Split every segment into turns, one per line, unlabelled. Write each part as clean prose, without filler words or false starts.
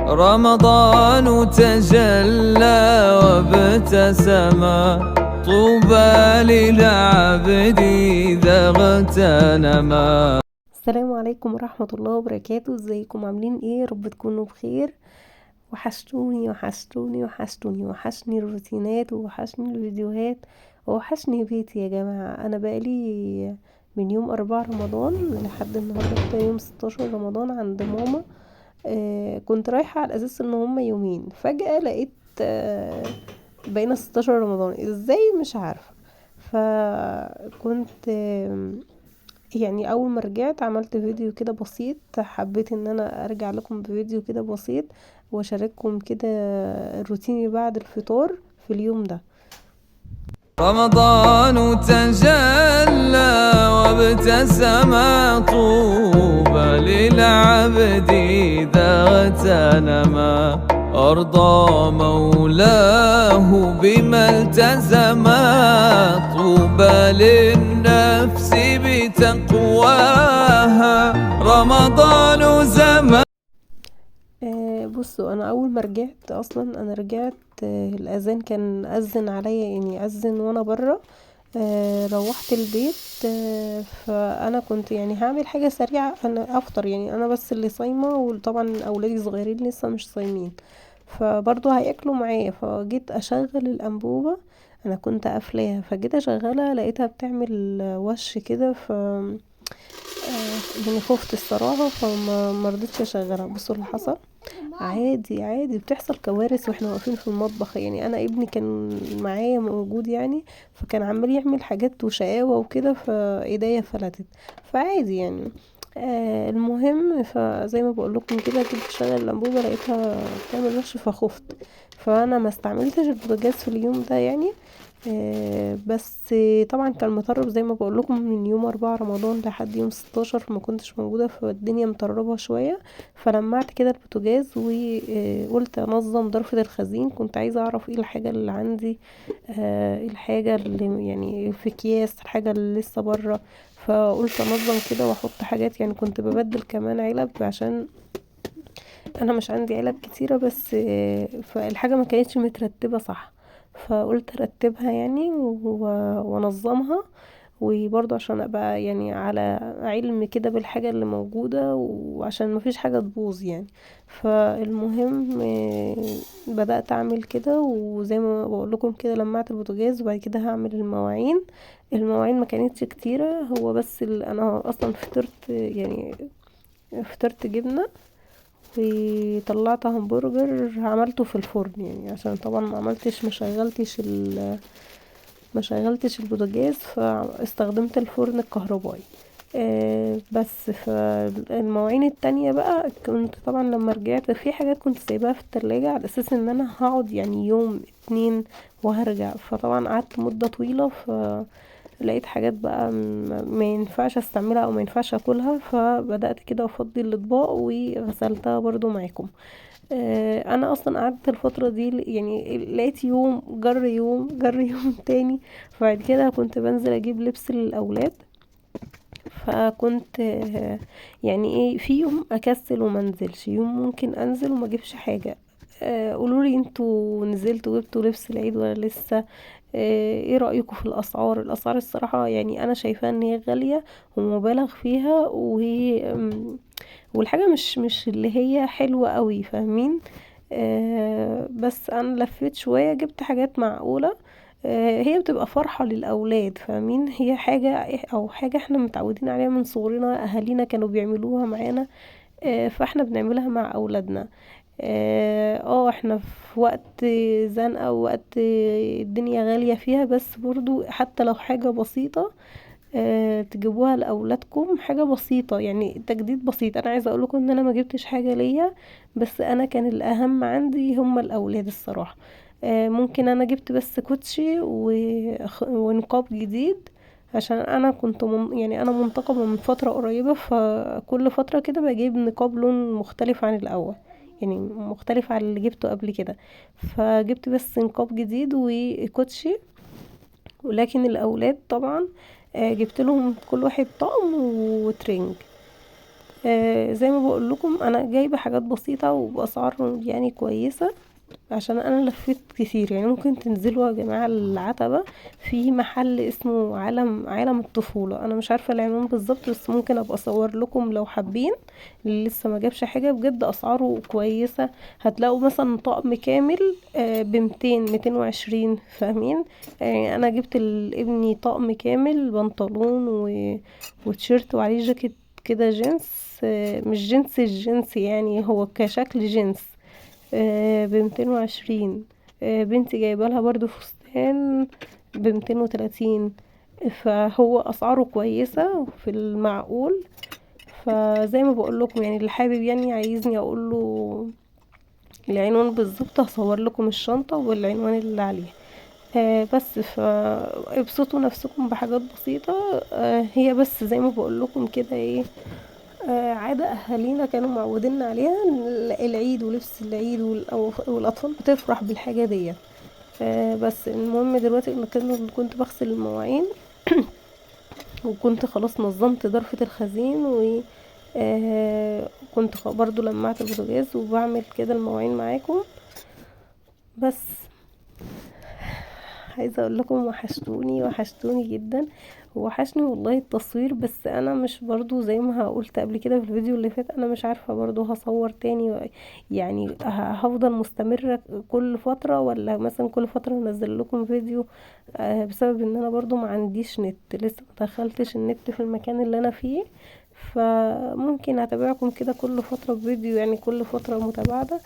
رمضان تجلى وابتسم، طوبى للعبد إذا اغتنما.
السلام عليكم ورحمة الله وبركاته. ازيكم عاملين ايه؟ رب تكونوا بخير. وحشتوني وحشتوني وحشتوني، وحشني الروتينات ووحشني الفيديوهات ووحشني بيتي يا جماعة. انا بقالي من يوم 4 رمضان لحد النهاردة كده يوم 16 رمضان عند ماما. كنت رايحة على اساس ان هما يومين، فجأة لقيت بقينا 16 رمضان ازاي مش عارفة. فكنت يعني اول ما رجعت عملت فيديو كده بسيط، حبيت ان انا ارجع لكم بفيديو كده بسيط واشارككم كده روتيني بعد الفطار في اليوم ده.
رمضان تجلى وابتسم، طوبى للعبد إذا اغتنما. أرضى مولاه بما التزم، طوبى للنفس بتقواها. رمضان زمان.
بصوا، انا اول ما رجعت اصلا انا رجعت الاذان كان اذن عليا، يعني اذن وانا بره. روحت البيت. فانا كنت يعني هعمل حاجه سريعه، انا افطر، يعني انا بس اللي صايمه، وطبعا اولادي صغيرين لسه مش صايمين، فبرضه هياكلوا معايا. فجيت اشغل الانبوبه، انا كنت قافلاها، فجيت اشغلها لقيتها بتعمل وش كده. يعني خفت الصراحه، فما مرضتش اشغلها. بصوا اللي حصل، عادي عادي بتحصل كوارث واحنا واقفين في المطبخ. يعني انا ابني كان معايا موجود يعني، فكان عمال يعمل حاجات وشقاوة وكده، فايديا فلتت، فعادي يعني. المهم، فزي ما بقول لكم كده، جيت اشغل الانبوبه لقيتها بتعمل وش، فخفت. فانا ما استعملتش البوتاجاز في اليوم ده يعني. بس طبعا كان مطرب زي ما بقول لكم من يوم 4 رمضان لحد يوم 16 ما كنتش موجودة، فالدنيا مطربة شوية. فلمعت كده البوتاجاز وقلت انظم ضرفة الخزين. كنت عايزة اعرف ايه الحاجة اللي عندي، ايه الحاجة اللي يعني في اكياس، الحاجة اللي لسه بره. فقلت انظم كده واحط حاجات، يعني كنت ببدل كمان علب عشان انا مش عندي علب كتيرة، بس فالحاجة ما كانتش مترتبة صح. فقلت ارتبها يعني وانظمها، وبرضه عشان ابقى يعني على علم كده بالحاجة اللي موجودة، وعشان ما فيش حاجة تبوظ يعني. فالمهم بدأت اعمل كده، وزي ما بقول لكم كده لمعت البوتاجاز، وبعد كده هعمل المواعين. المواعين ما كانتش كتيرة، هو بس انا اصلا فطرت يعني، فطرت جبنة وطلعت همبرجر عملته في الفرن، يعني عشان طبعا ما شغلتش البوتاجاز، فاستخدمت الفرن الكهربائي. بس فالمواعين التانية بقى، كنت طبعا لما رجعت في حاجات كنت سايباها في التلاجة على اساس ان انا هقعد يعني يوم اتنين وهرجع. فطبعا قعدت مدة طويلة، لقيت حاجات بقى ما ينفعش استعملها او ما ينفعش اكلها، فبدأت كده افضي الاطباق وغسلتها برضو معاكم. انا اصلا قعدت الفترة دي يعني لقيت يوم جر يوم جر يوم تاني. فبعد كده كنت بنزل اجيب لبس للاولاد، فكنت يعني ايه، في يوم اكسل ومنزلش، يوم ممكن انزل وما اجيبش حاجة. قولولي انتوا نزلتوا جبتوا لبس العيد ولا لسه؟ ايه رأيكم في الاسعار الصراحة يعني انا شايفاها ان هي غالية ومبالغ فيها، وهي والحاجة مش اللي هي حلوة قوي، فاهمين؟ بس انا لفيت شوية جبت حاجات معقولة. هي بتبقى فرحة للأولاد، فاهمين؟ هي حاجة أو حاجة احنا متعودين عليها من صغرنا، أهالينا كانوا بيعملوها معانا. فاحنا بنعملها مع أولادنا. احنا في وقت زنقة، ووقت الدنيا غالية فيها، بس برضو حتى لو حاجة بسيطة تجيبوها لأولادكم، حاجة بسيطة يعني تجديد بسيط. أنا عايزة أقولكم إن أنا ما جبتش حاجة ليا، بس أنا كان الأهم عندي هم الأولاد الصراحة. ممكن أنا جبت بس كوتشي ونقاب جديد، عشان انا كنت يعني انا منتقبة من فترة قريبة، فكل فترة كده بجيب نقاب لون مختلف عن الاول، يعني مختلف عن اللي جبته قبل كده. فجبت بس نقاب جديد وكوتشي. ولكن الاولاد طبعا جبت لهم كل واحد طقم وترنج. زي ما بقول لكم انا جايبه حاجات بسيطه وباسعار يعني كويسه، عشان انا لفيت كتير. يعني ممكن تنزلوا يا جماعه العتبه، في محل اسمه عالم الطفوله، انا مش عارفه العنوان بالظبط بس ممكن ابقى اصور لكم لو حابين. اللي لسه ما جابش حاجه بجد اسعاره كويسه، هتلاقوا مثلا طقم كامل ب200 220 فاهمين. انا جبت لابني طقم كامل بنطلون وتيشيرت وعليه جاكيت كده جينز، مش جنس الجنس يعني، هو كشكل جنس، ب220. بنتي جايبه لها برضو فستان ب230. فهو اسعاره كويسه في المعقول. فزي ما بقول لكم يعني اللي حابب يعني عايزني اقول له العنوان بالظبط هصور لكم الشنطه والعنوان اللي عليها. بس فابسطوا نفسكم بحاجات بسيطه. هي بس زي ما بقول لكم كده ايه، عادة أهالينا كانوا معوديننا عليها، إن العيد ولبس العيد والأطفال بتفرح بالحاجة دي. بس المهم دلوقتي إن كنت بغسل المواعين وكنت خلاص نظمت ضرفة الخزين، و كنت برضو لمعت البوتاجاز وبعمل كده المواعين معاكم. بس عايزه اقول لكم وحشتوني جدا، وحشني والله التصوير. بس انا مش برضو زي ما قلت قبل كده في الفيديو اللي فات، انا مش عارفه برضو هصور تاني يعني هفضل مستمره كل فتره، ولا مثلا كل فتره انزل لكم فيديو. بسبب ان انا برضو ما عنديش نت، لسه ما دخلتش النت في المكان اللي انا فيه. فممكن اتابعكم كده كل فتره بفيديو، يعني كل فتره متباعده.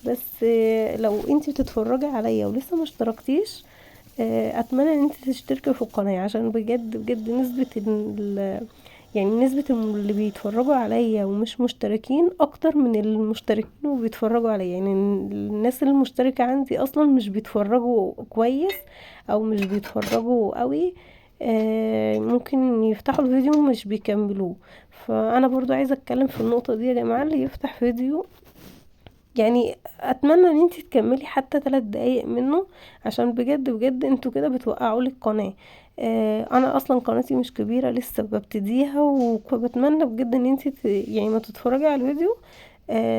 بس لو انتي بتتفرجي عليا ولسه ما اشتركتيش، اتمنى ان انت تشتركي في القناه، عشان بجد بجد يعني نسبة اللي بيتفرجوا عليا ومش مشتركين اكتر من المشتركين وبيتفرجوا عليا. يعني الناس المشتركة عندي اصلا مش بيتفرجوا كويس او مش بيتفرجوا قوي. ممكن يفتحوا الفيديو ومش بيكملوه. فانا برضو عايزة اتكلم في النقطة دي يا جماعة، اللي يفتح فيديو يعني اتمنى ان انتي تكملي حتى 3 دقايق منه، عشان بجد بجد انتوا كده بتوقعوا لي القناه. انا اصلا قناتي مش كبيره لسه ببتديها، وبتمنى بجد ان انتي يعني ما تتفرجي على الفيديو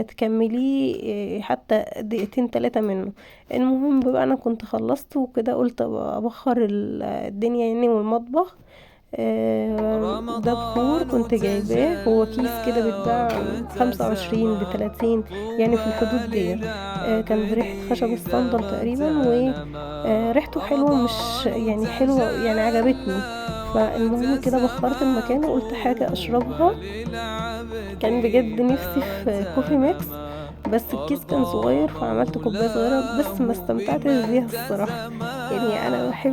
تكمليه حتى دقيقتين 3 منه. المهم بقى انا كنت خلصت وكده، قلت ابخر الدنيا يعني والمطبخ. ده بخور كنت جايباه، هو كيس كده بيتباع 25 ب30، يعني في الحدود دي. كان بريحة خشب الصندل تقريبا، وريحته حلوة، مش يعني حلوة يعني عجبتني. فالمهم كده بخرت المكان وقلت حاجة اشربها. كان بجد نفسي في كوفي ميكس، بس الكيس كان صغير فعملت كوبايه صغيره بس ما استمتعتش بيها الصراحه. يعني انا بحب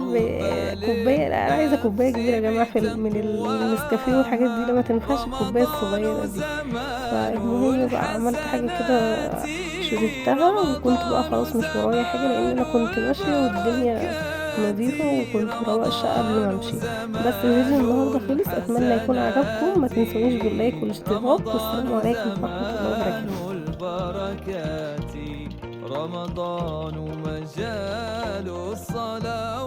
كوبايه، لا انا عايزه كوبايه كبيره يا جماعه من النسكافيه والحاجات دي، لما تنفعش الكوبايه الصغيره دي. فالمهم بقى عملت حاجه كده، شربتها وكنت بقى خلاص مش ورايا حاجه، لان انا كنت ماشيه والدنيا نظيفة وكنت مروقة الشقة قبل ما امشي. بس الفيديو النهاردة خلص، اتمنى يكون عجبكم، ما تنسونيش باللايك والاشتراك، والسلام عليكم ورحمة الله وبركاته.
البركات رمضان مجال الصلاة